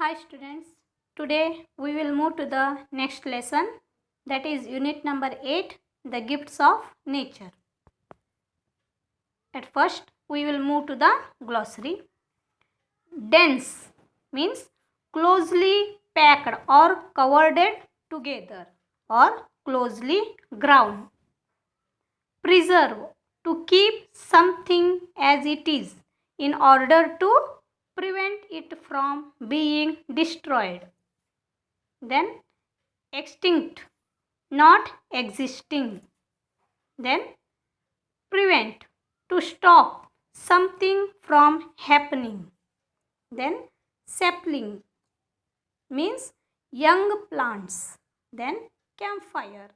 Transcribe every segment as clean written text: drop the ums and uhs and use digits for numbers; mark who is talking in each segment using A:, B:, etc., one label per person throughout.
A: Hi students, today we will move to the next lesson, that is unit number 8, the gifts of nature. At first we will move to the glossary. Dense means closely packed or covered together or closely ground. Preserve, to keep something as it is in order to prevent it from being destroyed. Then extinct, not existing. Then prevent, to stop something from happening. Then sapling means young plants. Then campfire,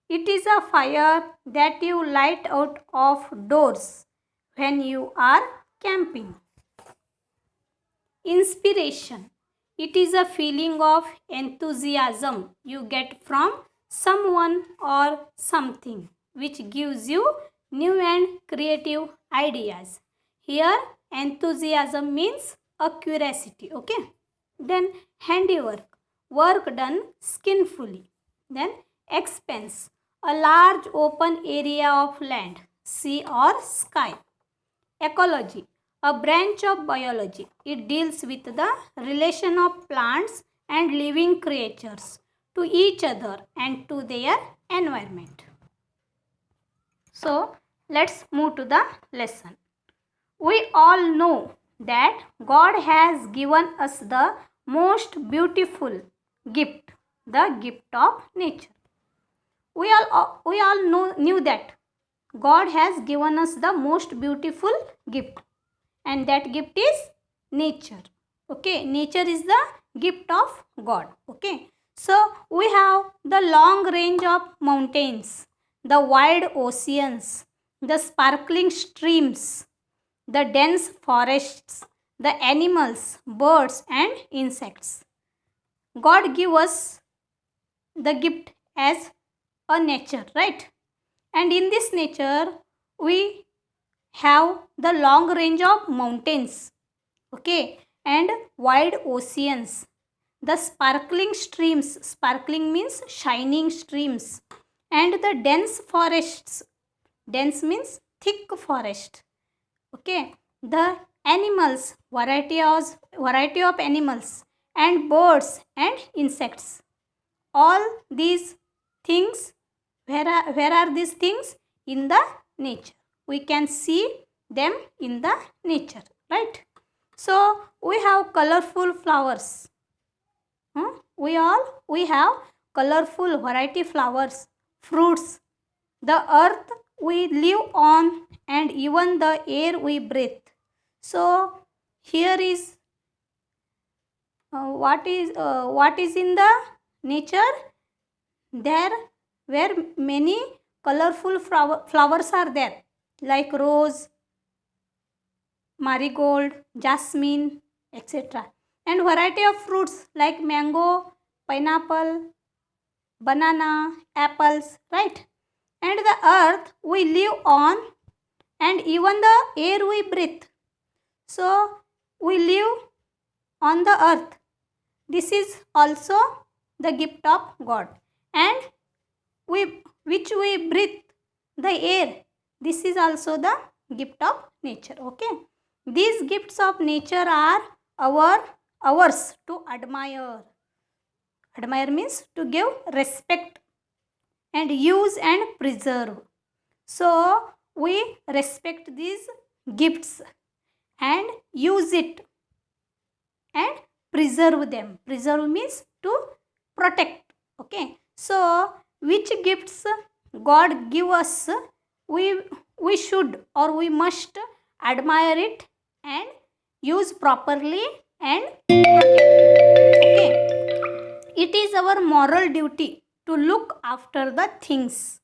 A: it is a fire that you light out of doors when you are camping. Inspiration, it is a feeling of enthusiasm you get from someone or something which gives you new and creative ideas. Here enthusiasm means a curiosity. Okay. Then handiwork, work done skillfully. Then expanse, a large open area of land, sea or sky. Ecology, a branch of biology. It deals with the relation of plants and living creatures to each other and to their environment. So, let's move to the lesson. We all know that God has given us the most beautiful gift, the gift of nature. We all knew that God has given us the most beautiful gift, and that gift is nature. Okay, nature is the gift of God. Okay, so we have the long range of mountains, the wide oceans, the sparkling streams, the dense forests, the animals, birds and insects. God give us the gift as a nature, right? And in this nature we have the long range of mountains, okay, and wide oceans, the sparkling streams, sparkling means shining streams, and the dense forests, dense means thick forest, okay, the animals, variety of animals, and birds and insects. All these things, where are these things? In the nature. We can see them in the nature, right? So we have colorful flowers. We have colorful variety flowers, fruits, the earth we live on, and even the air we breathe. So here is what is in the nature. There where many colorful flowers are there, like rose, marigold, jasmine, etc. And variety of fruits like mango, pineapple, banana, apples, right? And the earth we live on, and even the air we breathe. So we live on the earth. This is also the gift of God. And which we breathe, the air, this is also the gift of nature. Okay, these gifts of nature are ours to admire. Admire means to give respect and use and preserve. So we respect these gifts and use it and preserve them. Preserve means to protect. Okay, so which gifts God give us, we should or we must admire it and use properly and protect. Okay, it is our moral duty to look after the things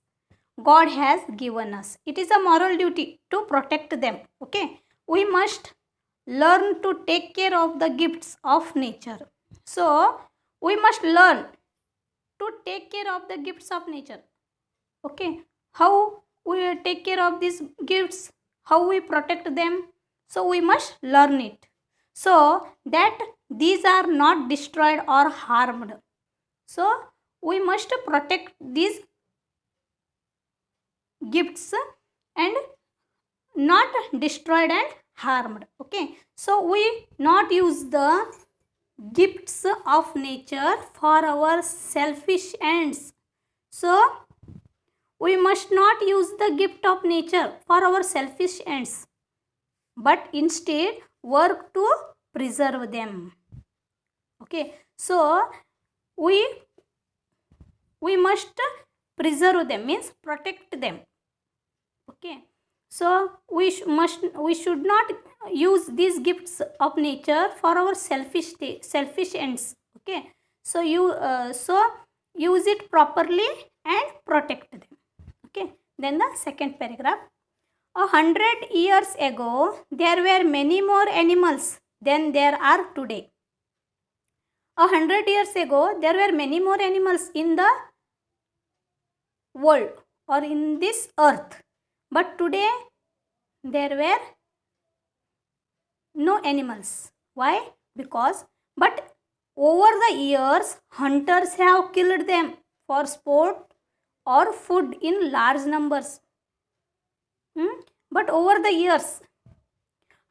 A: God has given us. It is a moral duty to protect them. Okay, we must learn to take care of the gifts of nature. So we must learn to take care of the gifts of nature. Okay, how we take care of these gifts, how we protect them, so we must learn it. so that these are not destroyed or harmed. So we must protect these gifts and not destroyed and harmed. Okay, so we not use the gifts of nature for our selfish ends. So we must not use the gift of nature for our selfish ends, but instead work to preserve them. Okay, so we must preserve them means protect them. Okay, so we should not use these gifts of nature for our selfish ends. Okay, so so use it properly and protect them. Okay, then the second paragraph. 100 years ago there were many more animals than there are today. 100 years ago there were many more animals in the world or in this earth, but today there were no animals. Why? Because but over the years hunters have killed them for sport or food in large numbers. But over the years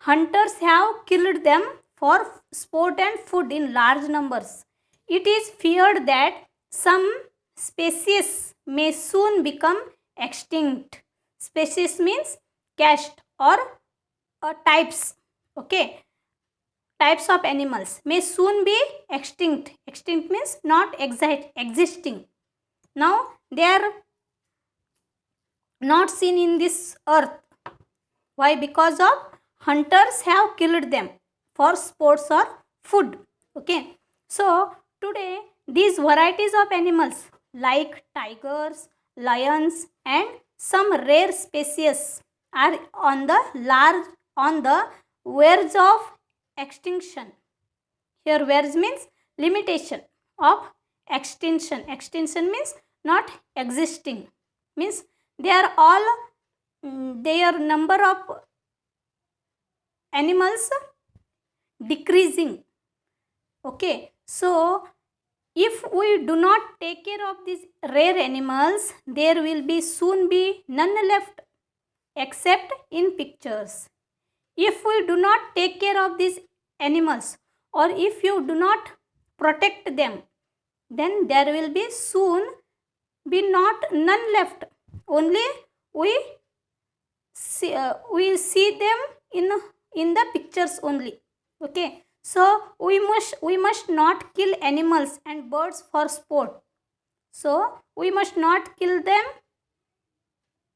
A: hunters have killed them for sport and food in large numbers. It is feared that some species may soon become extinct. Species means caste or types. Okay, types of animals may soon be extinct. Extinct means not existing. Now they are not seen in this earth. Why? Because of hunters have killed them for sports or food. Okay, so today these varieties of animals like tigers, lions and some rare species are on the verge of extinction. Here verge means limitation of extinction. Extinction means not existing, means they are all their number of animals decreasing. Okay, so if we do not take care of these rare animals, there will be soon be none left except in pictures. If we do not take care of these animals or if you do not protect them, then there will be soon be not none left. Only we see them in the pictures only. Okay, so we must not kill animals and birds for sport. So we must not kill them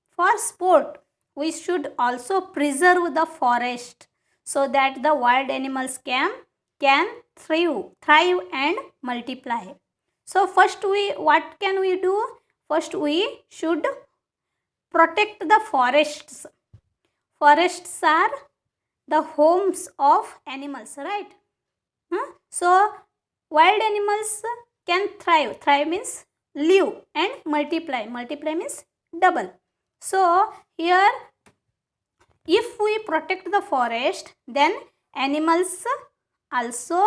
A: for sport. We should also preserve the forest so that the wild animals can thrive and multiply. So first what can we do? First we should protect the forests. Forests are the homes of animals, right? So wild animals can thrive. Thrive means live, and multiply. Multiply means double. So here if we protect the forest, then animals also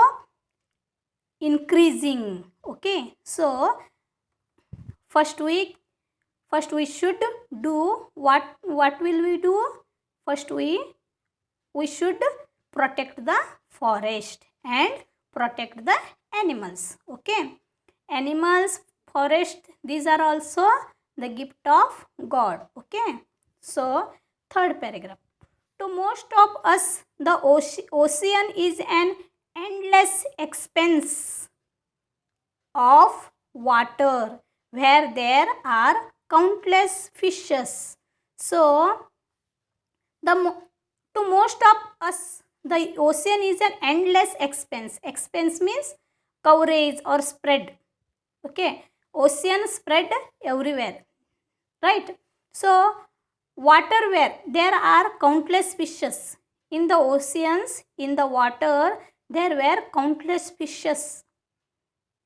A: increasing. Okay, so first we should do what will we do? First we should protect the forest and protect the animals. Okay, animals, forest, these are also the gift of God. Okay, so third paragraph. To most of us the ocean is an endless expanse of water where there are countless fishes. So to most of us the ocean is an endless expanse. Expanse means coverage or spread. Okay, ocean spread everywhere, right? So water where there are countless fishes. In the oceans, in the water, there were countless fishes.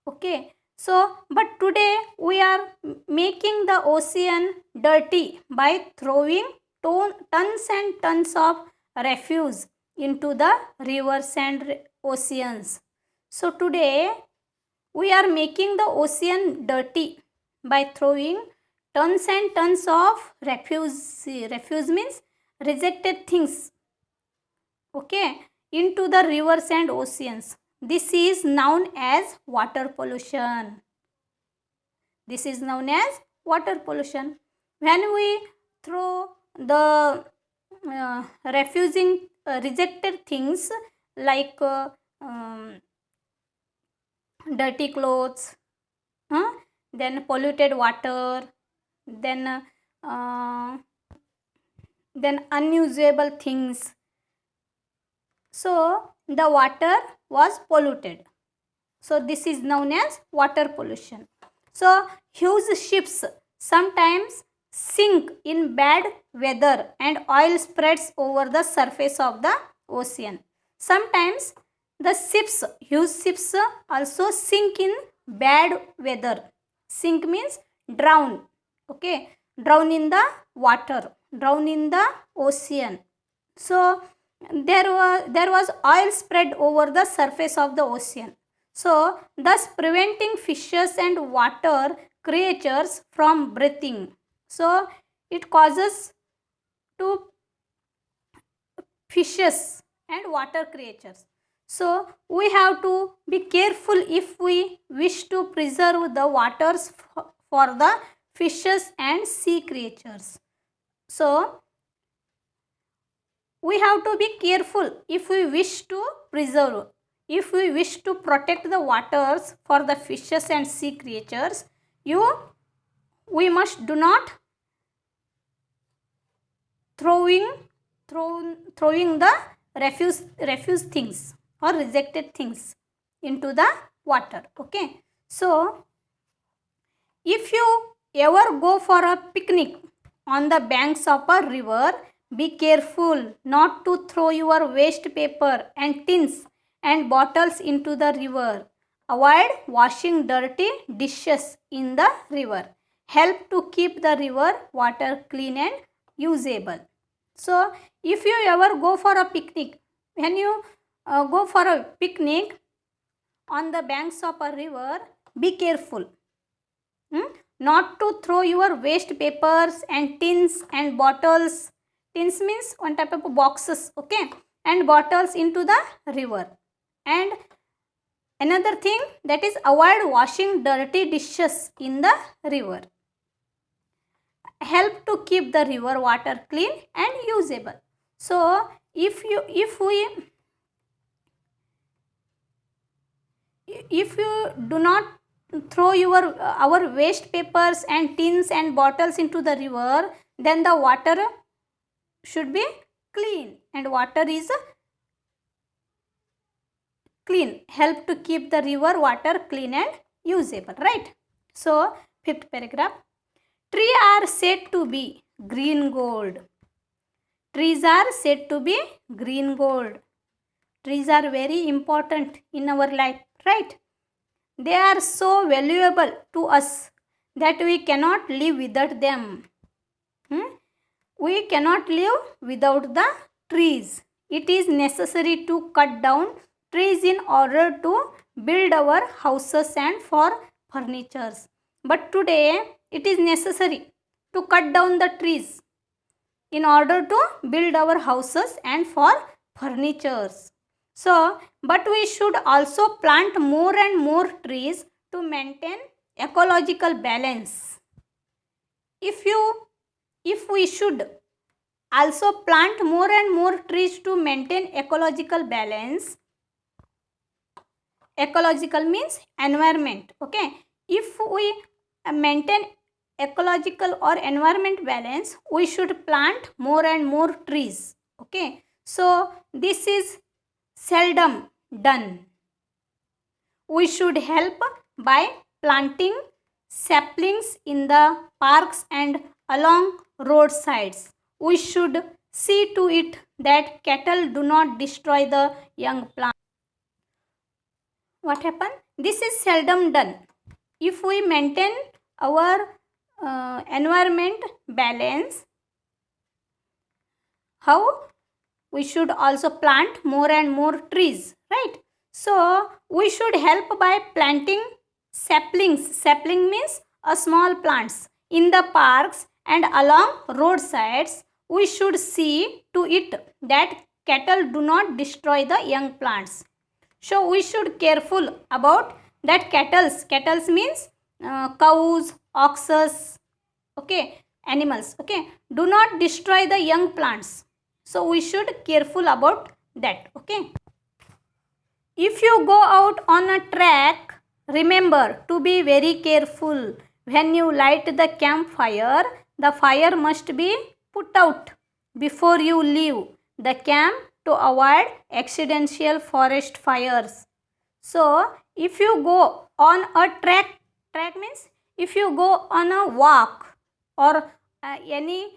A: Okay, so but today we are making the ocean dirty by throwing tons and tons of refuse into the rivers and oceans. So today we are making the ocean dirty by throwing tons and tons of refuse. Refuse means rejected things, okay, into the rivers and oceans. This is known as water pollution. This is known as water pollution. When we throw the rejected things like dirty clothes, then polluted water, then unusable things, so the water was polluted. So this is known as water pollution. So huge ships sometimes sink in bad weather and oil spreads over the surface of the ocean. Sometimes the huge ships also sink in bad weather. Sink means drown, okay, drown in the water, drown in the ocean. So there was oil spread over the surface of the ocean, so thus preventing fishes and water creatures from breathing. So it causes to fishes and water creatures. So we have to be careful if we wish to preserve the waters for the fishes and sea creatures. So we have to be careful if we wish to preserve, if we wish to protect the waters for the fishes and sea creatures, we must do not throwing the refuse things or rejected things into the water, okay. So if you ever go for a picnic on the banks of a river, be careful not to throw your waste paper and tins and bottles into the river. Avoid washing dirty dishes in the river. Help to keep the river water clean and usable. So if you ever go for a picnic, when you go for a picnic on the banks of a river, be careful not to throw your waste papers and tins and bottles. Tins means one type of boxes, okay, and bottles into the river. And another thing, that is avoid washing dirty dishes in the river. Help to keep the river water clean and usable. So if you do not throw our waste papers and tins and bottles into the river, then the water should be clean, and water is clean. Help to keep the river water clean and usable, right? So fifth paragraph, trees are said to be green gold. Trees are said to be green gold. Trees are very important in our life, right? They are so valuable to us that we cannot live without them. We cannot live without the trees. It is necessary to cut down trees in order to build our houses and for furnitures. But today it is necessary to cut down the trees in order to build our houses and for furnitures. So, but we should also plant more and more trees to maintain ecological balance. If we should also plant more and more trees to maintain ecological balance, ecological means environment, okay. If we maintain ecological or environment balance, we should plant more and more trees, okay. So this is seldom done. We should help by planting saplings in the parks and along roadsides. We should see to it that cattle do not destroy the young plants. What happened? This is seldom done. If we maintain our environment balance, how? we should also plant more and more trees, right? So we should help by planting saplings. Sapling means a small plants in the parks and along roadsides. We should see to it that cattle do not destroy the young plants. So we should careful about that cattles. Cattles means cows, oxes, okay, animals, okay, do not destroy the young plants. So we should careful about that, okay. If you go out on a trek, remember to be very careful. When you light the campfire, the fire must be put out before you leave the camp to avoid accidental forest fires. So, if you go on a trek means if you go on a walk or any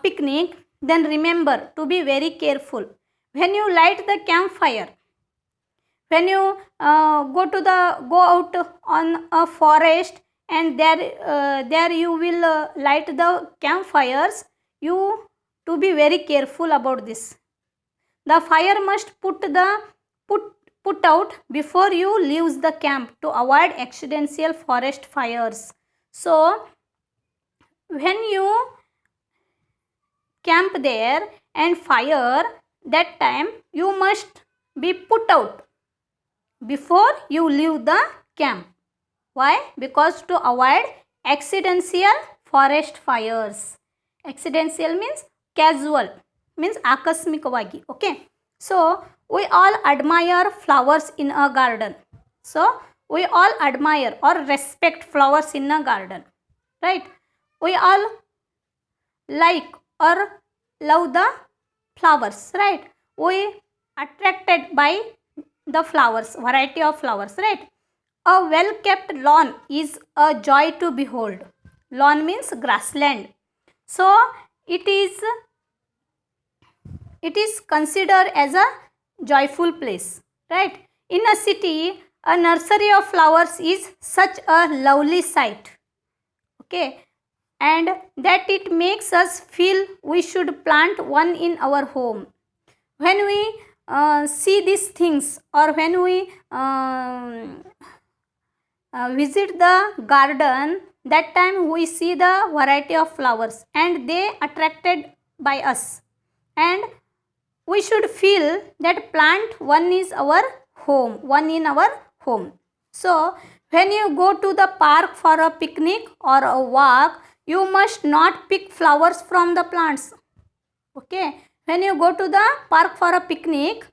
A: picnic, then remember to be very careful. When you light the campfire, when you go out on a forest and there you will light the campfires, you to be very careful about this. The fire must put out before you leave the camp to avoid accidental forest fires. So when you camp there and fire, that time you must be put out before you leave the camp. Why? Because to avoid accidental forest fires. Accidental means casual, means akasmikavagi, okay. So we all admire flowers in a garden. So we all admire or respect flowers in a garden, right? We all like or love the flowers, right? We attracted by the flowers, variety of flowers, right? A well kept lawn is a joy to behold. Lawn means grassland. So it is considered as a joyful place, right? In a city, a nursery of flowers is such a lovely sight, okay, and that it makes us feel we should plant one in our home. When we see these things, or when we visit the garden, that time we see the variety of flowers and they attracted by us, and we should feel that plant one is our home, one in our home. So when you go to the park for a picnic or a walk, you must not pick flowers from the plants, okay. When you go to the park for a picnic,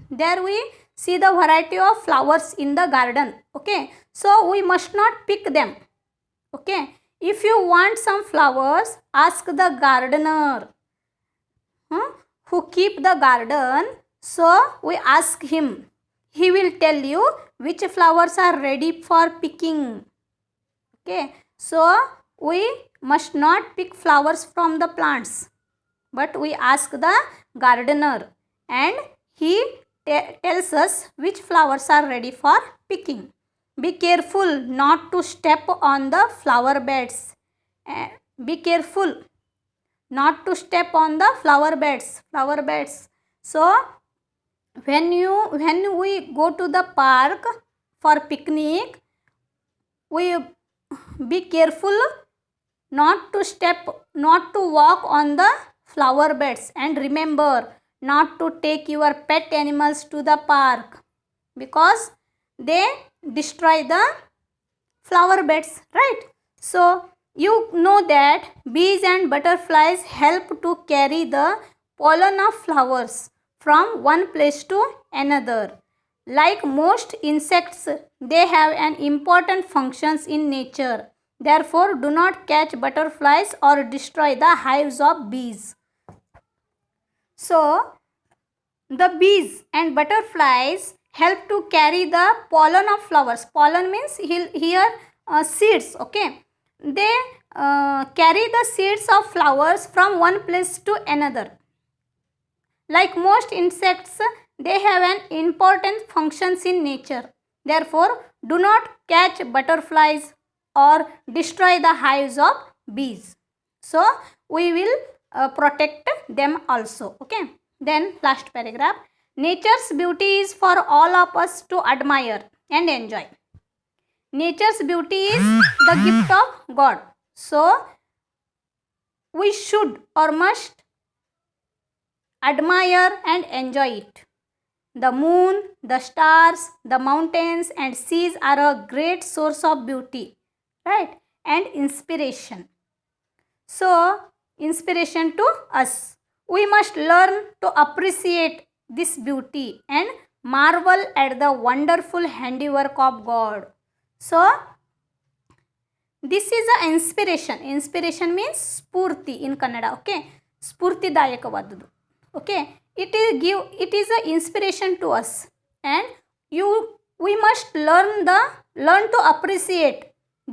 A: there we see the variety of flowers in the garden, okay. So we must not pick them, okay. If you want some flowers, ask the gardener who keep the garden. So we ask him. He will tell you which flowers are ready for picking, okay. So we must not pick flowers from the plants, but we ask the gardener and he tells us which flowers are ready for picking. Be careful not to step on the flower beds. Be careful not to step on the flower beds. So when we go to the park for picnic, we be careful not to walk on the flower beds, and remember not to take your pet animals to the park because they destroy the flower beds, right? So you know that bees and butterflies help to carry the pollen of flowers from one place to another. Like most insects, they have an important functions in nature. Therefore, do not catch butterflies or destroy the hives of bees. So the bees and butterflies help to carry the pollen of flowers. Pollen means here seeds, okay. They carry the seeds of flowers from one place to another. Like most insects, they have an important functions in nature. Therefore, do not catch butterflies or destroy the hives of bees. So we will protect them also. Okay, then last paragraph. Nature's beauty is for all of us to admire and enjoy. Nature's beauty is the gift of God, so we should or must admire and enjoy it. The moon, the stars, the mountains and seas are a great source of beauty, right, and inspiration. So, inspiration to us. We must learn to appreciate this beauty and marvel at the wonderful handiwork of God. So, this is a inspiration. Inspiration means spurti in Kannada. Okay, ಸ್ಫೂರ್ತಿದಾಯಕವಾದುದು. Okay, it is a inspiration to us, and we must learn to appreciate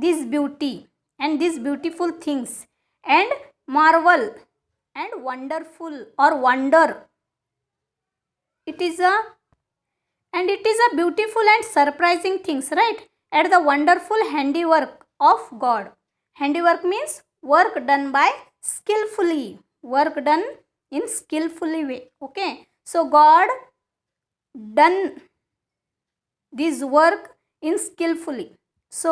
A: this beauty and these beautiful things and marvel and wonderful or wonder. It is a beautiful and surprising things, right, at the wonderful handiwork of God. Handiwork means work done by skillfully, work done in skillfully way. Okay, so God done this work in skillfully. So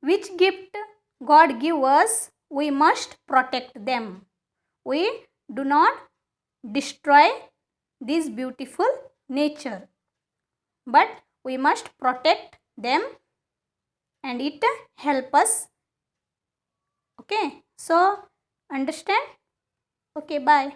A: which gift God give us, we must protect them. We do not destroy this beautiful nature, but we must protect them and it help us. Okay, so understand? Okay, bye.